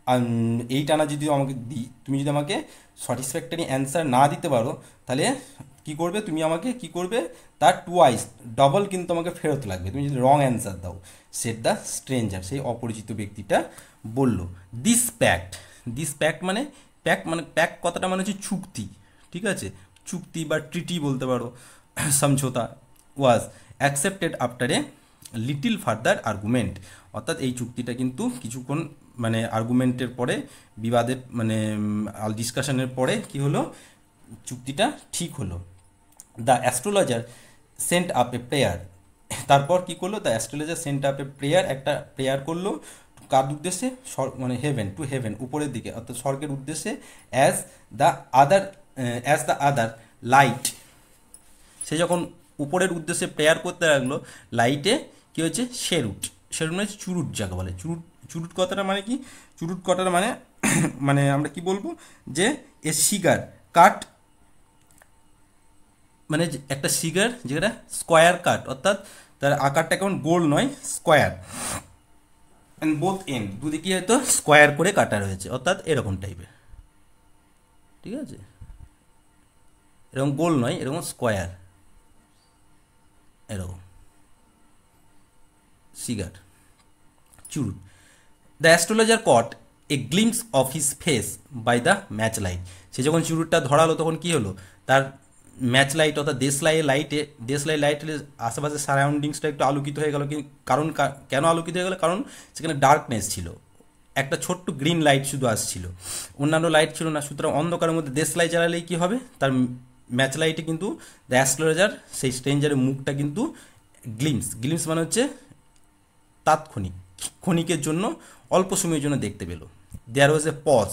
8 আনা যদি আমাকে দিই, তুমি যদি আমাকে স্যাটিসফ্যাক্টরি অ্যান্সার না দিতে পারো, তাহলে কি করবে, তুমি আমাকে কি করবে, তার টুয়াইস ডবল কিন্তু আমাকে ফেরত লাগবে তুমি যদি রং অ্যান্সার দাও, সেট দ্য স্ট্রেঞ্জার, সেই অপরিচিত ব্যক্তিটা বলল। দিস প্যাক্ট মানে প্যাক্ট কথাটা মানে হচ্ছে চুক্তি, ঠিক আছে, চুক্তি বা ট্রিটি বলতে পারো, সমঝোতা, ওয়াজ accepted after a little further argument, অর্থাৎ এই চুক্তিটা কিন্তু কিছুক্ষণ মানে আর্গুমেন্টের পরে, বিবাদের মানে ডিসকাশনের পরে কি হলো, চুক্তিটা ঠিক হলো। The astrologer Saint up a prayer, তারপর কি করলো, the astrologer Saint up a prayer, একটা প্রেয়ার করলো, কার উদ্দেশ্যে, মানে হেভেন উপরের দিকে, অর্থাৎ স্বর্গের উদ্দেশ্যে, অ্যাজ দ্য আদার লাইট, সে যখন উপরের উদ্দেশ্যে প্রেয়ার করতে লাগলো, লাইটে কি হয়েছে, শেরুট মানে চুরুট যাকে বলে, চুরুট কথাটা মানে কি, চুরুট কথাটা মানে মানে আমরা কি বলবো, যে এ সিগার কাট, মানে একটা সিগার যেটা স্কোয়ার কাট, অর্থাৎ তার আকারটা কেমন, গোল নয়, স্কোয়ার, অ্যান্ড বোথ এন্ড, দুদিকে হয়তো স্কোয়ার করে কাটা রয়েছে, অর্থাৎ এরকম টাইপের, ঠিক আছে, এরকম গোল নয়, এরকম স্কোয়ার, এরকম সিগার, চুরুট। The astrologer caught a glimpse of his face by the match light. সে যখন চুরুটটা ধরালো তখন কি হলো, তার ম্যাচ লাইট অর্থাৎ দেশলাই লাইটের আশেপাশে সারাউন্ডিংসটা একটু আলোকিত হয়ে গেল। কারণ কেন আলোকিত হয়ে গেল? কারণ সেখানে ডার্কনেস ছিল, একটা ছোট্ট গ্রিন লাইট শুধু আসছিল, অন্যান্য লাইট ছিল না। সুতরাং অন্ধকারের মধ্যে দেশলাই জ্বালালেই কী হবে, তার ম্যাচ লাইটে কিন্তু দ্য অ্যাস্ট্রোলজার সেই স্ট্রেঞ্জারের মুখটা কিন্তু গ্লিমস মানে হচ্ছে তাৎক্ষণিক, ক্ষণিকের জন্য, অল্প সময়ের জন্য দেখতে পেল। দেয়ার ওয়াজ এ পজ,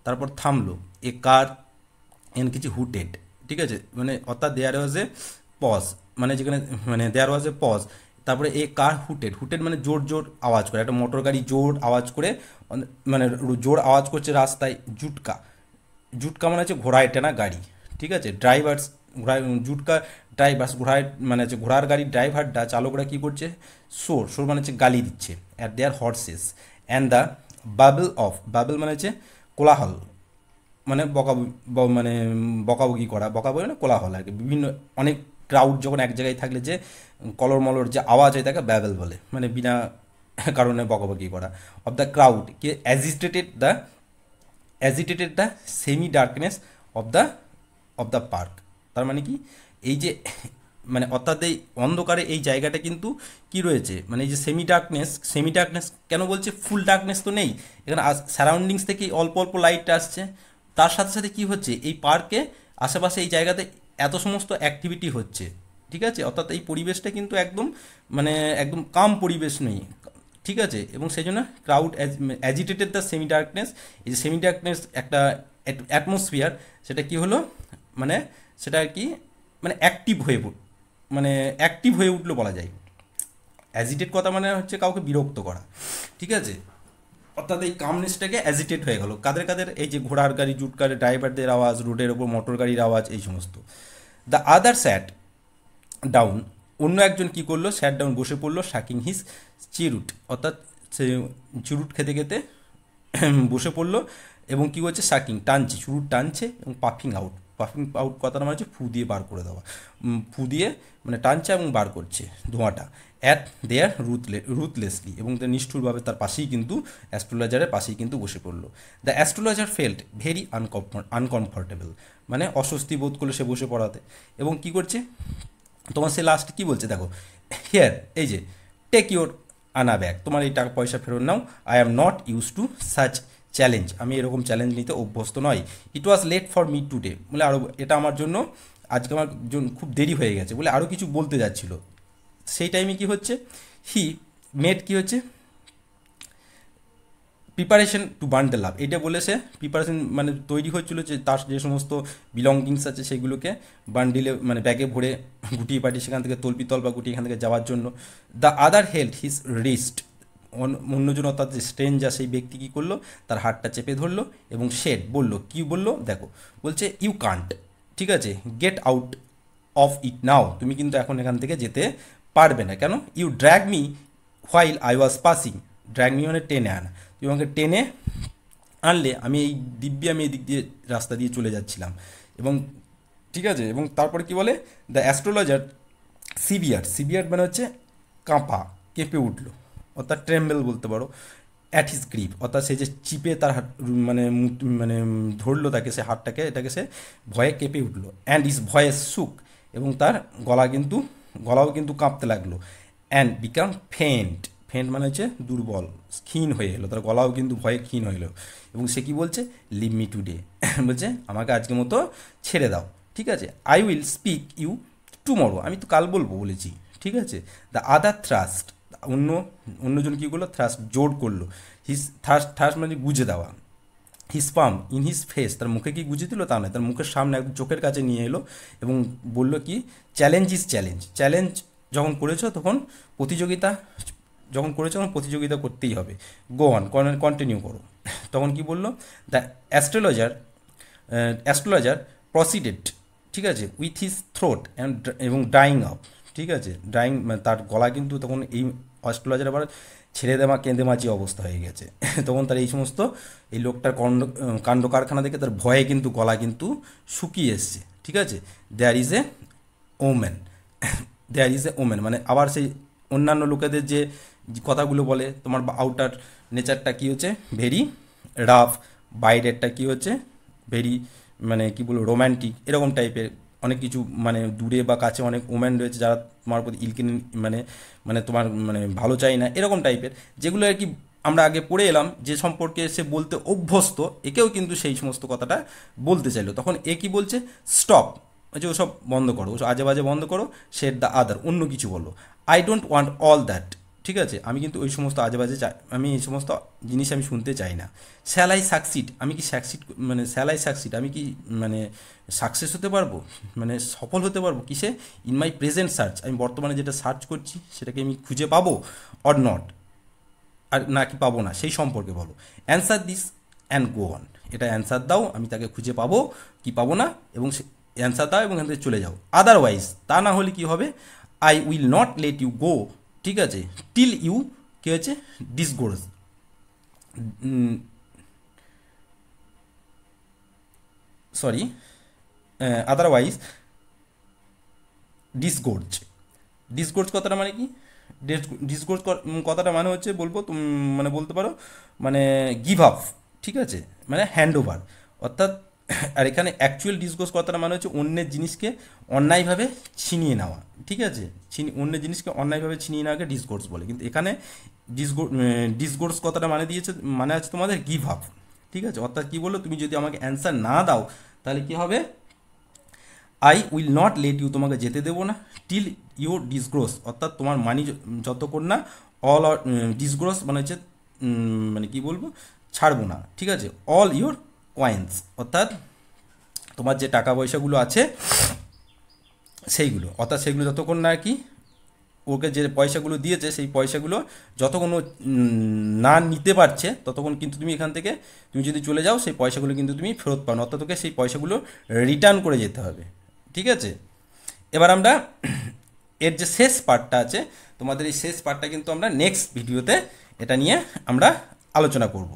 তারপর থামলো। এ কার এন কিছু হুটেড, ঠিক আছে, মানে অর্থাৎ দেয়ার ওয়াজ এ পজ মানে যেখানে মানে দেয়ার ওয়াজ এ পজ, তারপরে এ কার হুটেড মানে জোর জোর আওয়াজ করে, একটা মোটর গাড়ি জোর আওয়াজ করে, মানে জোর আওয়াজ করছে রাস্তায়। জুটকা মানে হচ্ছে ঘোড়ায় টানা গাড়ি, ঠিক আছে। জুটকা ড্রাইভার্স ঘোড়ায় মানে হচ্ছে ঘোড়ার গাড়ির ড্রাইভাররা, চালকরা কী করছে, সোর মানে হচ্ছে গালি দিচ্ছে at their horses. And the babel মানে হচ্ছে কোলাহল, মানে মানে বকাবকি করা, বকাবকি মানে কোলাহল আর কি। বিভিন্ন অনেক ক্রাউড যখন এক জায়গায় থাকলে যে কলর মলর যে আওয়াজ হয় তাকে ব্যাবেল বলে, মানে বিনা কারণে বকাবকি করা। Of the crowd K agitated the semi darkness of the park. তার মানে কি, এই যে মানে অর্থাৎ এই অন্ধকারে এই জায়গাটা কিন্তু কি রয়েছে, মানে এই যে সেমি ডার্কনেস কেন বলছে, ফুল ডার্কনেস তো নেই এখানে, সারাউন্ডিংস থেকে অল্প অল্প লাইটটা আসছে। তার সাথে সাথে কি হচ্ছে, এই পার্কে আশেপাশে এই জায়গাতে এত সমস্ত অ্যাক্টিভিটি হচ্ছে, ঠিক আছে। অর্থাৎ এই পরিবেশটা কিন্তু একদম মানে একদম কাম পরিবেশ নেই, ঠিক আছে। এবং সেই জন্য crowd agitated the semi darkness, এই যে সেমি ডার্কনেস একটা অ্যাটমসফিয়ার, সেটা কি হলো, মানে সেটা আর কি মানে অ্যাক্টিভ হয়ে উঠলো বলা যায়। অ্যাজিটেট কথা মানে হচ্ছে কাউকে বিরক্ত করা, ঠিক আছে। অর্থাৎ এই কামনেসটাকে অ্যাজিটেট হয়ে গেল। কাদের এই যে ঘোড়ার গাড়ি, জুটকারে ড্রাইভারদের আওয়াজ, রোডের ওপর মোটর গাড়ির আওয়াজ, এই সমস্ত। দ্য আদার স্যাট ডাউন, অন্য একজন কি করলো, স্যাট ডাউন বসে পড়লো, শাকিং হিজ চিরুট, অর্থাৎ সে চুরুট খেতে খেতে বসে পড়লো এবং কি হচ্ছে, শাকিং চুরুট টানছে এবং পাফিং আউট কথাটা মানে হচ্ছে ফু দিয়ে বার করে দেওয়া, ফু দিয়ে মানে টানছে এবং বার করছে ধোঁয়াটা। অ্যাট দেয়ার রুথলেসলি, এবং নিষ্ঠুরভাবে তার পাশেই কিন্তু অ্যাস্ট্রোলজারের পাশেই কিন্তু বসে পড়লো। The astrologer felt very uncomfortable, মানে অস্বস্তি বোধ করলো সে বসে পড়াতে। এবং কি করছে তোমার, সে লাস্ট কি বলছে দেখো, হিয়ার এই যে টেক ইউর আনা ব্যাক, তোমার এই টাকা পয়সা ফেরত নাও। I am not use to such challenge, আমি এরকম চ্যালেঞ্জ নিতে অভ্যস্ত নয়। It was late for me today, বলে আরও এটা আমার জন্য আজকে আমার জন্য খুব দেরি হয়ে গেছে বলে আরও কিছু বলতে যাচ্ছিল। সেই টাইমে কি হচ্ছে, হি মেড কি হচ্ছে, প্রিপারেশন টু বান্ডেল আপ, এটা বলে সে প্রিপারেশন মানে তৈরি হচ্ছিল যে তার যে সমস্ত বিলঙ্গিংস আছে সেগুলোকে বান্ডিলে মানে ব্যাগে ভরে গুটিয়ে পাঠিয়ে সেখান থেকে তল্পিতল বা গুটিয়ে এখান থেকে যাওয়ার জন্য। The other held his wrist, অন্যজন অর্থাৎ যে স্ট্রেঞ্জার সেই ব্যক্তি কী করলো, তার হাতটা চেপে ধরলো এবং শেড বললো, কি বললো দেখো, বলছে ইউ কান্ট, ঠিক আছে, get out of it now, তুমি কিন্তু এখন এখান থেকে যেতে পারবে না। কেন, you drag me while I was passing, drag me মানে টেনে আনা, তুমি আমাকে টেনে আনলে আমি এই দিক দিয়ে রাস্তা দিয়ে চলে যাচ্ছিলাম। এবং ঠিক আছে, এবং তারপরে কি বলে, দ্য অ্যাস্ট্রোলজার সিভিয়ার মানে হচ্ছে কেঁপে উঠলো, অর্থাৎ ট্রেম্বেল বলতে পারো। অ্যাট হিজ গ্রিপ, অর্থাৎ সে যে চিপে তার হাত মানে ধরলো তাকে, সে হাতটাকে, এটাকে সে ভয়ে কেঁপে উঠলো। অ্যান্ড ইজ ভয়েস সুক, এবং তার গলাও কিন্তু কাঁপতে লাগলো। অ্যান্ড বিকাম ফেন্ট মানে হচ্ছে দুর্বল, ক্ষীণ হয়ে এলো, তার গলাও কিন্তু ভয়ে ক্ষীণ হয়ে এলো। এবং সে কি বলছে, লিভ মি টুডে, বলছে আমাকে আজকের মতো ছেড়ে দাও, ঠিক আছে। I will speak you tomorrow, আমি তো কাল বলবো বলেছি, ঠিক আছে। দ্য আদার থ্রাস্ট, অন্যজন কী করলো, থ্রাস্ট জোর করলো, হিজ থ্রাস্ট মানে গুজে দেওয়া, his palm in his face, তার মুখে কি গুজে দিল তা নয়, তার মুখের সামনে একদম চোখের কাছে নিয়ে এলো এবং বললো কি, চ্যালেঞ্জ যখন করেছো তখন প্রতিযোগিতা করতেই হবে, গো অন, কন্টিনিউ করো। তখন কি বললো, দ্য অ্যাস্ট্রোলজার প্রসিডেড, ঠিক আছে, উইথ হিজ থ্রোট এবং ড্রাইং আপ, ঠিক আছে, তার গলা কিন্তু তখন এই অ্যাস্ট্রোলজার আবার ছেড়ে দেওয়া কেঁদেমাচি অবস্থা হয়ে গেছে। তখন তার এই সমস্ত এই লোকটার কাণ্ড কারখানা দেখে তার ভয়ে কিন্তু গলা কিন্তু শুকিয়ে এসছে, ঠিক আছে। দেয়ার ইজ এ ওমেন মানে আবার সেই অন্যান্য লোকেদের যে কথাগুলো বলে, তোমার আউটার নেচারটা কী হচ্ছে, ভেরি রাফ, বাইরেরটা কি হচ্ছে ভেরি মানে কি বলবো রোম্যান্টিক, এরকম টাইপের অনেক কিছু, মানে দূরে বা কাছে অনেক ওম্যান রয়েছে যারা তোমার প্রতি মানে মানে তোমার মানে ভালো চাই না, এরকম টাইপের যেগুলো আর কি আমরা আগে পড়ে এলাম, যে সম্পর্কে সে বলতে অভ্যস্ত, একেও কিন্তু সেই সমস্ত কথাটা বলতে চাইলো। তখন এ কি বলছে, স্টপ, যে ওসব বন্ধ করো, ওসব আজে বাজে বন্ধ করো, সেট দ্য আদার, অন্য কিছু বলো। I don't want all that, ঠিক আছে, আমি কিন্তু ওই সমস্ত আজে বাজে আমি এই সমস্ত জিনিস আমি শুনতে চাই না। শ্যাল আই সাকসিড, আমি কি মানে শ্যাল আই সাকসিড, আমি কি মানে সাকসেস হতে পারবো, মানে সফল হতে পারবো কিসে, ইন মাই প্রেজেন্ট সার্চ, আমি বর্তমানে যেটা সার্চ করছি সেটাকে আমি খুঁজে পাবো, অর নট, আর নাকি পাবো না, সেই সম্পর্কে বলো। Answer this and go on, এটা অ্যান্সার দাও, আমি তাকে খুঁজে পাবো কি পাবো না, এবং অ্যান্সার দাও এবং এখান থেকে চলে যাও। আদারওয়াইজ, তা না হলে কি হবে, I will not let you go, ঠিক আছে, টিল ইউ কি হচ্ছে ডিসগোর্স, সরি, আদারওয়াইজ ডিসগোর্জ, ডিসগোর্জ কথাটা মানে কি, ডিসগোর্জ কথাটা মানে হচ্ছে বলবো মানে বলতে পারো মানে গিভ আপ, ঠিক আছে, মানে হ্যান্ড ওভার, অর্থাৎ আর এখানে অ্যাকচুয়াল ডিসগোর্স কথাটা মানে হচ্ছে অন্যের জিনিসকে অন্যায়ভাবে ছিনিয়ে নেওয়া, ঠিক আছে, অন্যের জিনিসকে অন্যায়ভাবে ছিনিয়ে নেওয়াকে ডিসগোর্স বলে, কিন্তু এখানে ডিসগোর্স কথাটা মানে দিয়েছে, মানে আছে তোমাদের গিভ আপ, ঠিক আছে, অর্থাৎ কী বললো, তুমি যদি আমাকে অ্যান্সার না দাও তাহলে কি হবে, I will not let you, তোমাকে যেতে দেবো না, টিল ইউ ডিসগ্রোস, অর্থাৎ তোমার মানি যতক্ষণ না অল ডিসগ্রোস মানে হচ্ছে মানে কি বলবো ছাড়বো না, ঠিক আছে, অল ইউর কয়েন্স, অর্থাৎ তোমার যে টাকা পয়সাগুলো আছে সেইগুলো, অর্থাৎ সেগুলো যতক্ষণ না কি ওকে যে পয়সাগুলো দিয়েছে সেই পয়সাগুলো যতক্ষণ ও না নিতে পারছে ততক্ষণ কিন্তু তুমি এখান থেকে তুমি যদি চলে যাও সেই পয়সাগুলো কিন্তু তুমি ফেরত পাও না, অর্থাৎ তোকে সেই পয়সাগুলো রিটার্ন করে যেতে হবে, ঠিক আছে। এবার আমরা এর যে শেষ পার্টটা আছে, তোমাদের এই শেষ পার্টটা কিন্তু আমরা নেক্সট ভিডিওতে এটা নিয়ে আমরা আলোচনা করব।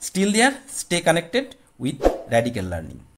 Still there, stay connected with radical learning.